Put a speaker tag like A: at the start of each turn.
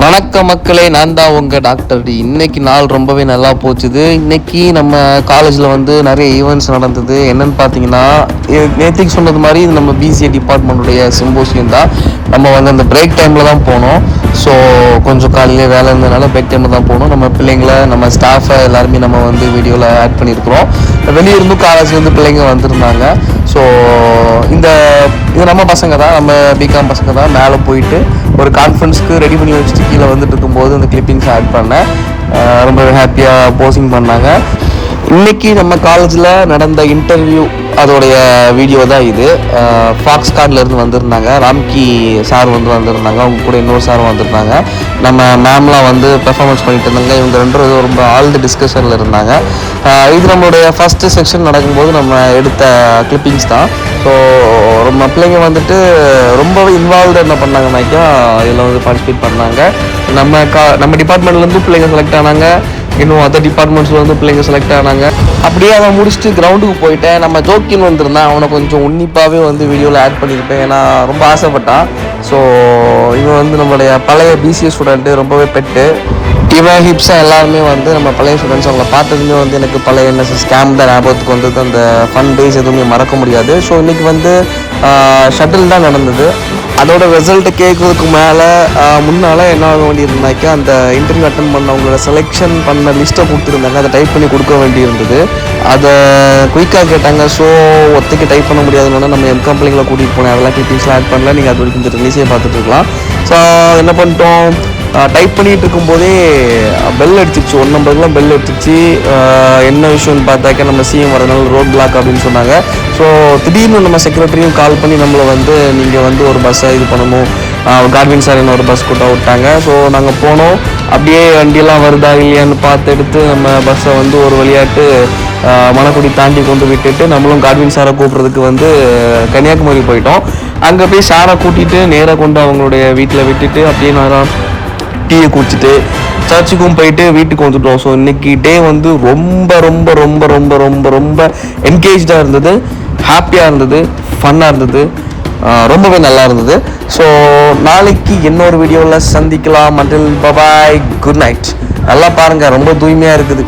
A: வணக்கம் மக்களே, நான் தான் உங்கள் டாக்டர் டி. இன்னைக்கு நாள் ரொம்பவே நல்லா போச்சுது. இன்னைக்கு நம்ம காலேஜில் வந்து நிறைய ஈவெண்ட்ஸ் நடந்தது. என்னன்னு பார்த்தீங்கன்னா, நேற்றுக்கு சொன்னது மாதிரி இது நம்ம பிசிஏ டிபார்ட்மெண்ட்டுடைய சிம்போசியம் தான். நம்ம வந்து அந்த பிரேக் டைமில் தான் போனோம். ஸோ கொஞ்சம் காலையிலே வேலை இருந்ததுனால பிரேக் டைமில் தான் போகணும். நம்ம பிள்ளைங்களை, நம்ம ஸ்டாஃபை எல்லாருமே நம்ம வந்து வீடியோவில் ஆட் பண்ணியிருக்கிறோம். வெளியிருந்தும் காலேஜ்லேருந்து பிள்ளைங்க வந்திருந்தாங்க. ஸோ இது நம்ம பசங்க தான், நம்ம பிகாம் பசங்க தான். மேலே போயிட்டு ஒரு கான்ஃபரன்ஸ்க்கு ரெடி பண்ணி வச்சுட்டு கீழே வந்துட்டு இருக்கும்போது அந்த கிளிப்பிங்ஸ் ஆட் பண்ணேன். ரொம்ப ஹாப்பியாக போஸ்டிங் பண்ணாங்க. இன்றைக்கி நம்ம காலேஜில் நடந்த இன்டர்வியூ அதோடைய வீடியோ தான் இது. ஃபாக்ஸ்கார்ட்லேருந்து வந்திருந்தாங்க. ராம்கி சார் வந்து வந்திருந்தாங்க. அவங்க கூட இன்னொரு சார் வந்திருந்தாங்க. நம்ம மேம்லாம் வந்து பெர்ஃபார்மன்ஸ் பண்ணிட்டு இருந்தாங்க. இவங்க ரெண்டு ரொம்ப ஆழ்ந்த டிஸ்கஷனில் இருந்தாங்க. இது நம்மளுடைய ஃபஸ்ட்டு செக்ஷன் நடக்கும்போது நம்ம எடுத்த கிளிப்பிங்ஸ் தான். ஸோ நம்ம பிள்ளைங்க வந்துட்டு ரொம்பவே இன்வால்வ்டு என்ன பண்ணாங்கன்னாக்கா இதில் வந்து பார்ட்டிசிபேட் பண்ணாங்க. நம்ம டிபார்ட்மெண்ட்லேருந்து பிள்ளைங்க செலக்ட் ஆனாங்க. இன்னும் அதர் டிபார்ட்மெண்ட்ஸில் வந்து பிள்ளைங்க செலக்ட் ஆனாங்க. அப்படியே அவன் முடிச்சுட்டு கிரவுண்டுக்கு போயிட்டேன். நம்ம ஜோக்கின் வந்திருந்தான். அவனை கொஞ்சம் உன்னிப்பாகவே வந்து வீடியோவில் ஆட் பண்ணியிருப்பேன். ஏன்னா ரொம்ப ஆசைப்பட்டான். ஸோ இவன் வந்து நம்மளுடைய பழைய பிசிஏ ஸ்டூடெண்ட்டு, ரொம்பவே பெட்டு. இவன் ஹிப்ஸா எல்லாருமே வந்து நம்ம பழைய ஸ்டூடெண்ட்ஸ். அவங்கள பார்த்ததுமே வந்து எனக்கு பழைய என்எஸ்எஸ் ஸ்கேம் தான் ஞாபகத்துக்கு வந்தது. அந்த ஃபன் டேஸ் எதுவுமே மறக்க முடியாது. ஸோ இன்றைக்கி வந்து ஷட்டில் தான் நடந்தது. அதோட ரிசல்ட்டை கேட்குறதுக்கு முன்னால் என்ன ஆக வேண்டியிருந்தாக்கா, அந்த இன்டர்வியூ அட்டன் பண்ணவங்களோட செலெக்ஷன் பண்ண லிஸ்ட்டை கொடுத்துருந்தாங்க. அதை டைப் பண்ணி கொடுக்க வேண்டியிருந்தது. அதை குயிக்காக கேட்டாங்க. ஸோ ஒத்தைக்கு டைப் பண்ண முடியாதுன்னா நம்ம எம்காம் பிள்ளைங்களை கூட்டிகிட்டு போனேன். அதெல்லாம் கிளிப்பிங்ஸ்லாம் ஆட் பண்ணல. நீங்கள் அது வரைக்கும் இந்த ரிலீஸே பார்த்துட்டு இருக்கலாம். ஸோ என்ன பண்ணிட்டோம், டைப் பண்ணிகிட்டு இருக்கும்போதே பெல் அடிச்சிச்சு. 1 நம்பருக்குலாம் பெல் அடிச்சிச்சு. என்ன விஷயம்னு பார்த்தாக்கா, நம்ம சிஎம் வரனால ரோட் பிளாக் அப்படின்னு சொன்னாங்க. ஸோ திடீர்னு நம்ம செக்ரட்டரியும் கால் பண்ணி நம்மளை வந்து நீங்கள் வந்து ஒரு பஸ்ஸை இது பண்ணணும், கார்வின் சார் என்ன ஒரு பஸ் கூட்ட விட்டாங்க. ஸோ நாங்கள் போனோம். அப்படியே வண்டியெல்லாம் வருதா இல்லையான்னு பார்த்து எடுத்து நம்ம பஸ்ஸை வந்து ஒரு வழியாட்டு மணக்குடி தாண்டி கொண்டு விட்டுட்டு நம்மளும் கார்வின் சாரை கூப்பிட்றதுக்கு வந்து கன்னியாகுமரி போயிட்டோம். அங்கே போய் சாரை கூட்டிகிட்டு நேராக கொண்டு அவங்களுடைய வீட்டில் விட்டுட்டு அப்படியே நேரம் டீயை குடிச்சிட்டு சர்ச்சுக்கும் போயிட்டு வீட்டுக்கு வந்துட்டோம். ஸோ இன்றைக்கி டே வந்து ரொம்ப ரொம்ப ரொம்ப ரொம்ப ரொம்ப ரொம்ப என்கேஜாக இருந்தது, ஹாப்பியாக இருந்தது, ஃபன்னாக இருந்தது, ரொம்பவே நல்லா இருந்தது. ஸோ நாளைக்கு இன்னொரு வீடியோவில் சந்திக்கலாம். Until bye bye, good night. நல்லா பாருங்கள், ரொம்ப தூய்மையாக இருக்குது.